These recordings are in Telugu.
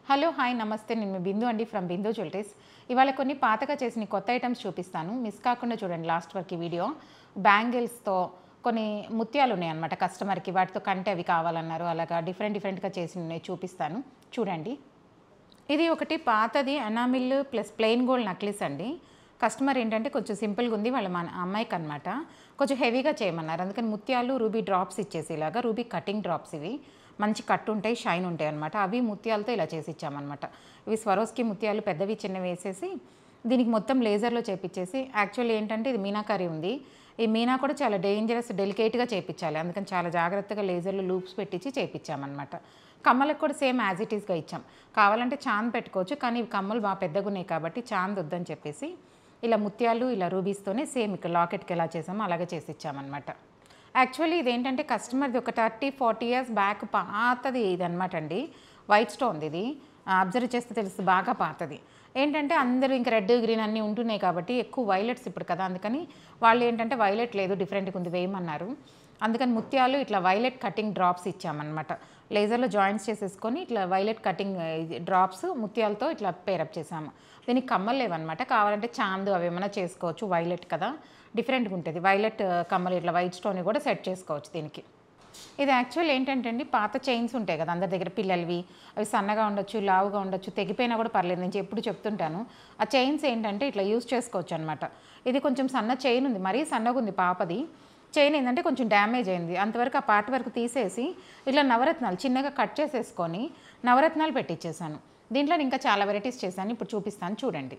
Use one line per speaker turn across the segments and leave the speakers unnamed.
హలో హాయ్ నమస్తే నేను మీ బిందు అండి ఫ్రమ్ బిందు జ్యువెలరీస్. ఇవాళ కొన్ని పాతగా చేసిన కొత్త ఐటమ్స్ చూపిస్తాను. మిస్ కాకుండా చూడండి లాస్ట్ వరకు ఈ వీడియో. బ్యాంగిల్స్తో కొన్ని ముత్యాలు ఉన్నాయన్నమాట కస్టమర్కి, వాటితో కంటే అవి కావాలన్నారు. అలాగా డిఫరెంట్గా చేసి ఉన్నాయి, చూపిస్తాను చూడండి. ఇది ఒకటి పాతది enamel plus plain gold necklace అండి. కస్టమర్ ఏంటంటే కొంచెం సింపుల్గా ఉంది, వాళ్ళ మన అమ్మాయికి అనమాట కొంచెం హెవీగా చేయమన్నారు. అందుకని ముత్యాలు రూబీ డ్రాప్స్ ఇచ్చేసి ఇలాగా రూబీ కటింగ్ డ్రాప్స్, ఇవి మంచి కట్టు ఉంటాయి, షైన్ ఉంటాయి అనమాట. అవి ముత్యాలతో ఇలా చేసి ఇచ్చామన్నమాట. ఇవి స్వరోస్కి ముత్యాలు పెద్దవి చిన్నవి వేసేసి దీనికి మొత్తం లేజర్లో చేపించేసి, యాక్చువల్లీ ఏంటంటే ఇది మీనాకారి ఉంది. ఈ మీనా కూడా చాలా డేంజరస్, డెలికేట్గా చేయించాలి, అందుకని చాలా జాగ్రత్తగా లేజర్లో లూప్స్ పెట్టించి చేయించామన్నమాట. కమ్మలకు కూడా సేమ్ యాజ్ ఇట్ ఈస్గా ఇచ్చాం. కావాలంటే చాంద్ పెట్టుకోవచ్చు, కానీ ఇవి కమ్మలు బాగా పెద్దగా ఉన్నాయి కాబట్టి చాంద్ వద్దని చెప్పేసి ఇలా ముత్యాలు ఇలా రూబీస్తోనే సేమ్ ఇక్కడ లాకెట్కి ఎలా చేసామో అలాగే చేసి ఇచ్చామన్నమాట. యాక్చువల్లీ ఇదేంటంటే కస్టమర్ది ఒక 30-40 ఇయర్స్ బ్యాక్ పాతది ఇదనమాట అండి. వైట్ స్టోన్ ఇది, అబ్జర్వ్ చేస్తే తెలుస్తుంది బాగా పాతది. ఏంటంటే అందరూ ఇంకా రెడ్ గ్రీన్ అన్నీ ఉంటున్నాయి కాబట్టి ఎక్కువ వైలెట్స్ ఇప్పుడు కదా, అందుకని వాళ్ళు ఏంటంటే వైలెట్ లేదు డిఫరెంట్గా ఉంది వేయమన్నారు. అందుకని ముత్యాలు ఇట్లా వైలెట్ కటింగ్ డ్రాప్స్ ఇచ్చామన్నమాట. లేజర్లో జాయింట్స్ చేసేసుకొని ఇట్లా వైలెట్ కటింగ్ డ్రాప్స్ ముత్యాలతో ఇట్లా పేరప్ చేసాము. దీనికి కమ్మలు లేవన్నమాట, కావాలంటే చాందు అవి ఏమైనా చేసుకోవచ్చు. వైలెట్ కదా డిఫరెంట్గా ఉంటుంది, వైలెట్ కమ్మలు ఇట్లా వైట్ స్టోన్ కూడా సెట్ చేసుకోవచ్చు దీనికి. ఇది యాక్చువల్ ఏంటంటే అండి, పాత చైన్స్ ఉంటాయి కదా అందరి దగ్గర పిల్లలవి, అవి సన్నగా ఉండొచ్చు, లావుగా ఉండొచ్చు, తెగిపోయినా కూడా పర్లేదు, నేను ఎప్పుడు చెప్తుంటాను. ఆ చైన్స్ ఏంటంటే ఇట్లా యూస్ చేసుకోవచ్చు అనమాట. ఇది కొంచెం సన్న చైన్ ఉంది, మరీ సన్నగా ఉంది పాపది చైన్. ఏంటంటే కొంచెం డ్యామేజ్ అయింది, అంతవరకు ఆ పార్ట్ వరకు తీసేసి ఇట్లా నవరత్నాలు చిన్నగా కట్ చేసేసుకొని నవరత్నాలు పెట్టించేసాను. దీంట్లో ఇంకా చాలా వెరైటీస్ చేశాను, ఇప్పుడు చూపిస్తాను చూడండి.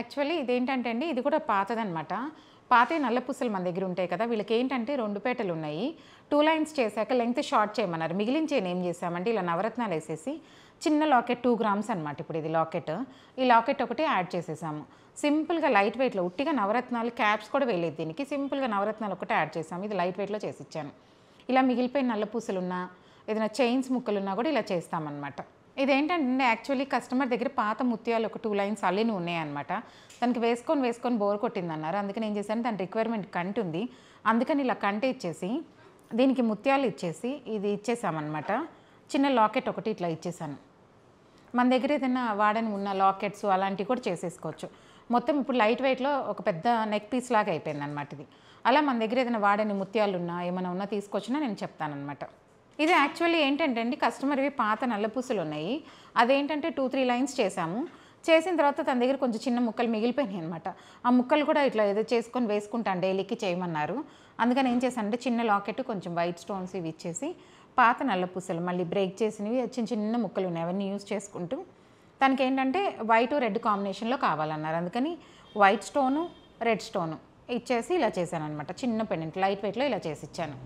యాక్చువల్లీ ఇదేంటంటే అండి, ఇది కూడా పాతదనమాట. పాత నల్ల పూసలు మన దగ్గర ఉంటాయి కదా, వీళ్ళకి ఏంటంటే 2 పేటలు ఉన్నాయి. 2 లైన్స్ చేశాక లెంగ్త్ షార్ట్ చేయమన్నారు. మిగిలిన చైన్ ఏం చేసామంటే ఇలా నవరత్నాలు వేసేసి చిన్న లాకెట్ 2 గ్రామ్స్ అనమాట. ఇప్పుడు ఇది లాకెట్, ఈ లాకెట్ ఒకటి యాడ్ చేసేసాము. సింపుల్గా లైట్ వెయిట్లో ఉట్టిగా నవరత్నాలు క్యాప్స్ కూడా వేయలేదు దీనికి, సింపుల్గా నవరత్నాలు ఒకటి యాడ్ చేసాము. ఇది లైట్ వెయిట్లో చేసి ఇచ్చాను. ఇలా మిగిలిపోయిన నల్ల పూసలున్నా ఏదైనా చైన్స్ ముక్కలున్నా కూడా ఇలా చేస్తామన్నమాట. ఇదేంటంటే యాక్చువల్లీ కస్టమర్ దగ్గర పాత ముత్యాలు ఒక 2 లైన్స్ అల్లిని ఉన్నాయన్నమాట. దానికి వేసుకొని బోర్ కొట్టిందన్నారు. అందుకని ఏం చేశాను, దాని రిక్వైర్మెంట్ కంటి ఉంది, అందుకని ఇలా కంటి ఇచ్చేసి దీనికి ముత్యాలు ఇచ్చేసి ఇది ఇచ్చేసామన్నమాట. చిన్న లాకెట్ ఒకటి ఇట్లా ఇచ్చేసాను. మన దగ్గర ఏదైనా వాడని ఉన్న లాకెట్స్ అలాంటివి కూడా చేసేసుకోవచ్చు. మొత్తం ఇప్పుడు లైట్ వెయిట్లో ఒక పెద్ద నెక్ పీస్ లాగా అయిపోయింది అనమాట ఇది. అలా మన దగ్గర ఏదైనా వాడని ముత్యాలు ఉన్నా ఏమైనా ఉన్నా తీసుకొచ్చినా నేను చెప్తానమాట. ఇది యాక్చువల్లీ ఏంటంటే అండి, కస్టమర్వి పాత నల్లపూసలు ఉన్నాయి, అదేంటంటే 2-3 లైన్స్ చేసాము. చేసిన తర్వాత తన దగ్గర కొంచెం చిన్న ముక్కలు మిగిలిపోయినాయి అనమాట. ఆ ముక్కలు కూడా ఇట్లా ఏదో చేసుకొని వేసుకుంటాను, డైలీకి చేయమన్నారు. అందుకని ఏం చేశానంటే చిన్న లాకెట్ కొంచెం వైట్ స్టోన్స్ ఇవి ఇచ్చేసి పాత నల్లపూసలు మళ్ళీ బ్రేక్ చేసినవి చిన్న ముక్కలు ఉన్నాయి, అవన్నీ యూజ్ చేసుకుంటూ తనకి ఏంటంటే వైట్ రెడ్ కాంబినేషన్లో కావాలన్నారు. అందుకని వైట్ స్టోను రెడ్ స్టోను ఇచ్చేసి ఇలా చేశాను అనమాట. చిన్న పెండెంట్ లైట్ వెయిట్లో ఇలా చేసి ఇచ్చాను.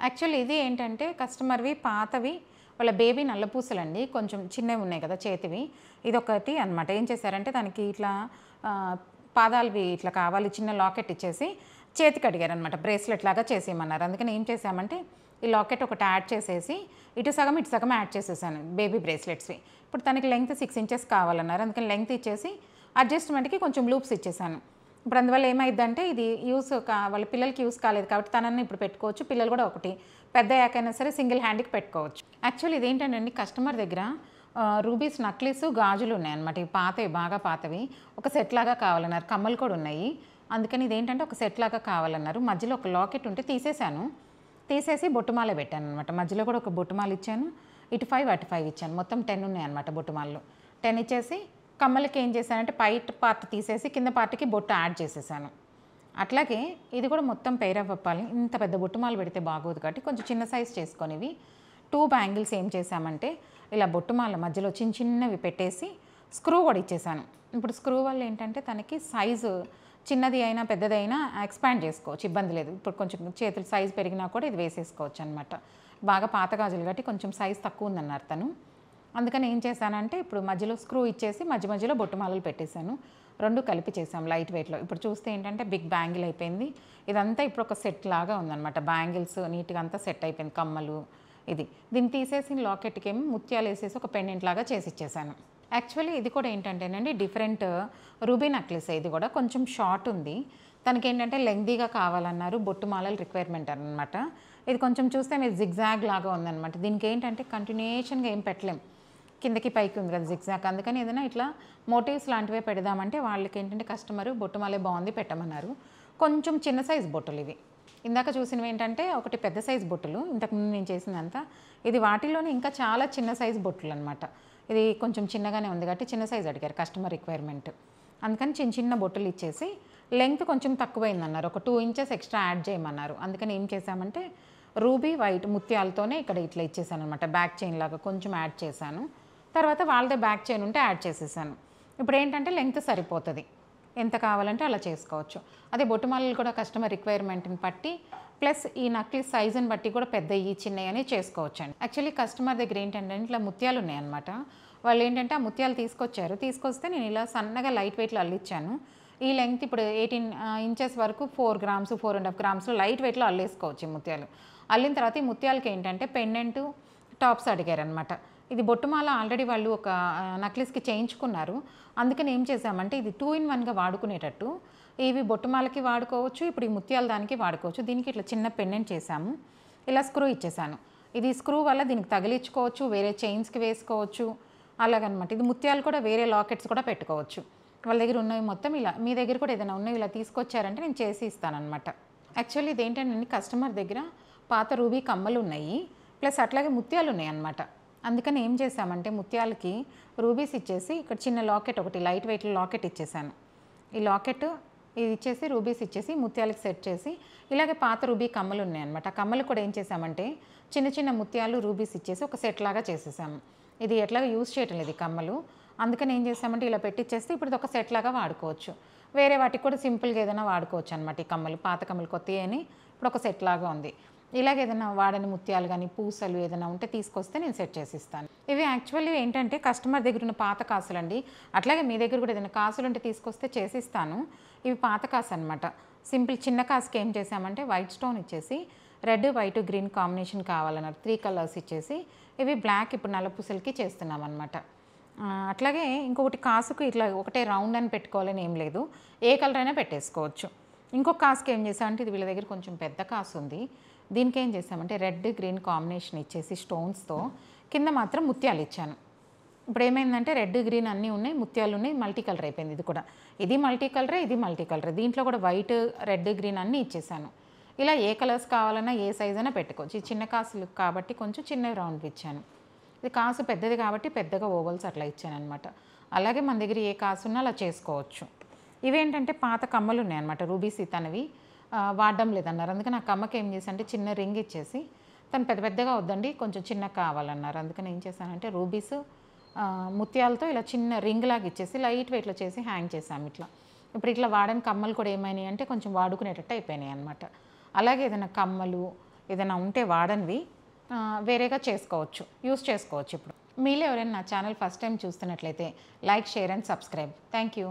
యాక్చువల్లీ ఇది ఏంటంటే కస్టమర్వి పాతవి వాళ్ళ బేబీ నల్లపూసలండి, కొంచెం చిన్నవి ఉన్నాయి కదా చేతివి, ఇదొకటి అనమాట. ఏం చేశారంటే దానికి ఇట్లా పాదాలవి ఇట్లా కావాలి, చిన్న లాకెట్ ఇచ్చేసి చేతికి అడిగారనమాట, బ్రేస్లెట్ లాగా చేసేయమన్నారు. అందుకని ఏం చేసామంటే ఈ లాకెట్ ఒకటి యాడ్ చేసేసి ఇటు సగం యాడ్ చేసేసాను బేబీ బ్రేస్లెట్స్వి. ఇప్పుడు తనకి లెంగ్త్ 6 ఇంచెస్ కావాలన్నారు, అందుకని లెంగ్త్ ఇచ్చేసి అడ్జస్ట్మెంట్కి కొంచెం లూప్స్ ఇచ్చేసాను. ఇప్పుడు అందువల్ల ఏమైందంటే ఇది వాళ్ళ పిల్లలకి యూస్ కాలేదు కాబట్టి తనని ఇప్పుడు పెట్టుకోవచ్చు, పిల్లలు కూడా ఒకటి పెద్ద యాకైనా సరే సింగిల్ హ్యాండ్కి పెట్టుకోవచ్చు. యాక్చువల్లీ ఇదేంటంటే కస్టమర్ దగ్గర రూబీస్ నక్లీస్ గాజులు ఉన్నాయన్నమాట. ఇవి పాతవి, బాగా పాతవి, ఒక సెట్ లాగా కావాలన్నారు. కమ్మలు కూడా ఉన్నాయి, అందుకని ఇదేంటంటే ఒక సెట్ లాగా కావాలన్నారు. మధ్యలో ఒక లాకెట్ ఉంటే తీసేసి బొట్టుమాల పెట్టాను అనమాట. మధ్యలో కూడా ఒక బొట్టుమాల ఇచ్చాను, ఇటు 5 అటు 5 ఇచ్చాను. మొత్తం 10 ఉన్నాయన్నమాట బొట్టుమాలలో. 10 ఇచ్చేసి కమ్మలకి ఏం చేశానంటే పై పార్ట్ తీసేసి కింద పార్ట్కి బొట్టు యాడ్ చేసేసాను. అట్లాగే ఇది కూడా మొత్తం పెయిర్ అవ్వాలి. ఇంత పెద్ద బొట్టుమాలు పెడితే బాగోదు కాబట్టి కొంచెం చిన్న సైజ్ చేసుకొని ఇవి 2 బ్యాంగిల్స్ ఏం చేసామంటే ఇలా బొట్టుమాల మధ్యలో చిన్నవి పెట్టేసి స్క్రూ కూడా ఇచ్చేసాను. ఇప్పుడు స్క్రూ వల్ల ఏంటంటే తనకి సైజు చిన్నది అయినా పెద్దదైనా ఎక్స్పాండ్ చేసుకోవచ్చు, ఇబ్బంది లేదు. ఇప్పుడు కొంచెం చేతులు సైజు పెరిగినా కూడా ఇది వేసేసుకోవచ్చు అనమాట. బాగా పాత గాజులు కాబట్టి కొంచెం సైజు తక్కువ ఉందన్నారు తను. అందుకని ఏం చేశానంటే ఇప్పుడు మధ్యలో స్క్రూ ఇచ్చేసి మధ్యలో బొట్టుమాలలు పెట్టేశాను. 2 కలిపి చేసాం లైట్ వెయిట్లో. ఇప్పుడు చూస్తే ఏంటంటే బిగ్ బ్యాంగిల్ అయిపోయింది. ఇదంతా ఇప్పుడు ఒక సెట్ లాగా ఉందన్నమాట. బ్యాంగిల్స్ నీట్గా అంతా సెట్ అయిపోయింది, కమ్మలు ఇది. దీన్ని తీసేసి లాకెట్కి ఏమో ముత్యాలు వేసేసి ఒక పెండెంట్ లాగా చేసి ఇచ్చేసాను. యాక్చువల్లీ ఇది కూడా ఏంటంటేనండి డిఫరెంట్ రూబీ నక్లెస్. ఇది కూడా కొంచెం షార్ట్ ఉంది, తనకి ఏంటంటే లెంగ్దీగా కావాలన్నారు, బొట్టుమాలలు రిక్వైర్మెంట్ అనమాట. ఇది కొంచెం చూస్తే మీరు జిగ్జాగ్ లాగా ఉందన్నమాట. దీనికి ఏంటంటే కంటిన్యూషన్గా ఏం పెట్టలేం, కిందకి పైకి ఉంది కదా జిగ్జాగ్, అందుకని ఏదైనా ఇట్లా మోటివ్స్ లాంటివే పెడదామంటే వాళ్ళకి ఏంటంటే కస్టమరు బొట్టుమాలే బాగుంది పెట్టమన్నారు. కొంచెం చిన్న సైజ్ బొట్టులు ఇవి. ఇందాక చూసినవి ఏంటంటే ఒకటి పెద్ద సైజ్ బొట్టులు, ఇంతకుముందు నేను చేసిందంతా. ఇది వాటిలోనే ఇంకా చాలా చిన్న సైజ్ బొట్టులు అనమాట. ఇది కొంచెం చిన్నగానే ఉంది కాబట్టి చిన్న సైజ్ అడిగారు కస్టమర్ రిక్వైర్మెంట్. అందుకని చిన్న చిన్న బొట్టులు ఇచ్చేసి లెంగ్త్ కొంచెం తక్కువైందన్నారు, ఒక 2 ఇంచెస్ ఎక్స్ట్రా యాడ్ చేయమన్నారు. అందుకని ఏం చేశామంటే రూబీ వైట్ ముత్యాలతోనే ఇక్కడ ఇట్లా ఇచ్చేసాను అనమాట. బ్యాక్ చైన్ లాగా కొంచెం యాడ్ చేశాను. తర్వాత వాళ్ళదే బ్యాక్ చైన్ ఉంటే యాడ్ చేసేసాను. ఇప్పుడు ఏంటంటే లెంగ్త్ సరిపోతుంది, ఎంత కావాలంటే అలా చేసుకోవచ్చు. అదే బొట్టుమాలలు కూడా కస్టమర్ రిక్వైర్మెంట్ని బట్టి ప్లస్ ఈ నక్లీస్ సైజుని బట్టి కూడా పెద్దవి చిన్నవి అని చేసుకోవచ్చు అండి. యాక్చువల్లీ కస్టమర్ దగ్గర ఏంటంటే ఇట్లా ముత్యాలు ఉన్నాయన్నమాట. వాళ్ళు ఏంటంటే ఆ ముత్యాలు తీసుకొస్తే నేను ఇలా సన్నగా లైట్ వెయిట్లో అల్లిచ్చాను. ఈ లెంగ్త్ ఇప్పుడు 18 ఇంచెస్ వరకు 4 గ్రామ్స్ 4.5 గ్రామ్స్లో లైట్ వెయిట్లో అల్లేసుకోవచ్చు ఈ ముత్యాలు. అల్లిన తర్వాత ఈ ముత్యాలకి ఏంటంటే పెండెంట్ టాప్స్ అడిగారనమాట. ఇది బొట్టుమాల ఆల్రెడీ వాళ్ళు ఒక నక్లీస్కి చేయించుకున్నారు. అందుకని ఏం చేసామంటే ఇది 2 in 1గా వాడుకునేటట్టు ఇవి బొట్టుమాలకి వాడుకోవచ్చు, ఇప్పుడు ఈ ముత్యాల దానికి వాడుకోవచ్చు. దీనికి ఇట్లా చిన్న పెండెంట్ చేసాము, ఇలా స్క్రూ ఇచ్చేసాను. ఇది స్క్రూ వల్ల దీనికి తగిలించుకోవచ్చు, వేరే చైన్స్కి వేసుకోవచ్చు అలాగనమాట. ఇది ముత్యాలు కూడా వేరే లాకెట్స్ కూడా పెట్టుకోవచ్చు. వాళ్ళ దగ్గర ఉన్నవి మొత్తం ఇలా, మీ దగ్గర కూడా ఏదైనా ఉన్నవి ఇలా తీసుకొచ్చారంటే నేను చేసి ఇస్తానన్నమాట. యాక్చువల్లీ ఇదేంటంటే కస్టమర్ దగ్గర పాత రూబీ కమ్మలు ఉన్నాయి, ప్లస్ అట్లాగే ముత్యాలు ఉన్నాయి అన్నమాట. అందుకని ఏం చేసామంటే ముత్యాలకి రూబీస్ ఇచ్చేసి ఇక్కడ చిన్న లాకెట్ ఒకటి లైట్ వెయిట్లో లాకెట్ ఇచ్చేసాను. ఈ లాకెట్ ఇది ఇచ్చేసి రూబీస్ ఇచ్చేసి ముత్యాలకి సెట్ చేసి ఇలాగే పాత రూబీ కమ్మలు ఉన్నాయన్నమాట. ఆ కమ్మలు కూడా ఏం చేసామంటే చిన్న చిన్న ముత్యాలు రూబీస్ ఇచ్చేసి ఒక సెట్ లాగా చేసేసాము. ఇది ఎట్లాగా యూజ్ చేయటం లేదు ఈ కమ్మలు, అందుకని ఏం చేసామంటే ఇలా పెట్టిచ్చేస్తే ఇప్పుడు ఇది ఒక సెట్ లాగా వాడుకోవచ్చు. వేరే వాటికి కూడా సింపుల్గా ఏదైనా వాడుకోవచ్చు అనమాట. ఈ కమ్మలు పాత కమ్మలు కొత్తవి అని ఇప్పుడు ఒక సెట్ లాగా ఉంది. ఇలాగ ఏదైనా వాడని ముత్యాలు కానీ పూసలు ఏదైనా ఉంటే తీసుకొస్తే నేను సెట్ చేసి ఇస్తాను. ఇవి యాక్చువల్లీ ఏంటంటే కస్టమర్ దగ్గర ఉన్న పాత కాసులు అండి. అట్లాగే మీ దగ్గర కూడా ఏదైనా కాసులు ఉంటే తీసుకొస్తే చేసిస్తాను. ఇవి పాత కాసు అనమాట. సింపుల్ చిన్న కాసుకి ఏం చేసామంటే వైట్ స్టోన్ ఇచ్చేసి రెడ్ వైట్ గ్రీన్ కాంబినేషన్ కావాలన్నారు, 3 కలర్స్ ఇచ్చేసి ఇవి బ్లాక్ ఇప్పుడు నల్ల పూసలకి చేస్తున్నాం అనమాట. అట్లాగే ఇంకొకటి కాసుకు ఇట్లా ఒకటే రౌండ్ అని పెట్టుకోవాలని ఏం లేదు, ఏ కలర్ అయినా పెట్టేసుకోవచ్చు. ఇంకొక కాసుకి ఏం చేసామంటే ఇది వీళ్ళ దగ్గర కొంచెం పెద్ద కాసు ఉంది, దీనికి ఏం చేసామంటే రెడ్ గ్రీన్ కాంబినేషన్ ఇచ్చేసి స్టోన్స్తో కింద మాత్రం ముత్యాలు ఇచ్చాను. ఇప్పుడు ఏమైందంటే రెడ్ గ్రీన్ అన్నీ ఉన్నాయి, ముత్యాలు ఉన్నాయి, మల్టీ కలర్ అయిపోయింది. ఇది కూడా ఇది మల్టీ కలరే, ఇది మల్టీ కలరే. దీంట్లో కూడా వైట్ రెడ్ గ్రీన్ అన్నీ ఇచ్చేసాను. ఇలా ఏ కలర్స్ కావాలన్నా ఏ సైజ్ అయినా పెట్టుకోవచ్చు. ఈ చిన్న కాసులు కాబట్టి కొంచెం చిన్న రౌండ్ ఇచ్చాను. ఇది కాసు పెద్దది కాబట్టి పెద్దగా ఓవల్స్ అట్లా ఇచ్చాను అనమాట. అలాగే మన దగ్గర ఏ కాసు ఉన్నా అలా చేసుకోవచ్చు. ఇవేంటంటే పాత కమ్మలు ఉన్నాయన్నమాట, రూబీస్ తనవి వాడడం లేదన్నారు. అందుకని ఆ కమ్మకి ఏం చేశానంటే చిన్న రింగ్ ఇచ్చేసి, తను పెద్ద పెద్దగా వద్దండి కొంచెం చిన్న కావాలన్నారు. అందుకని ఏం చేశానంటే రూబీస్ ముత్యాలతో ఇలా చిన్న రింగ్ లాగా ఇచ్చేసి లైట్ వెయిట్లో చేసి హ్యాంగ్ చేసాము ఇట్లా. ఇప్పుడు ఇట్లా వాడని కమ్మలు కూడా ఏమైనాయి అంటే కొంచెం వాడుకునేటట్టు అయిపోయినాయి అనమాట. అలాగే ఏదైనా కమ్మలు ఏదైనా ఉంటే వాడనివి వేరేగా చేసుకోవచ్చు, యూస్ చేసుకోవచ్చు. ఇప్పుడు మీలో ఎవరైనా నా ఛానల్ ఫస్ట్ టైం చూస్తున్నట్లయితే like, share and subscribe. Thank you.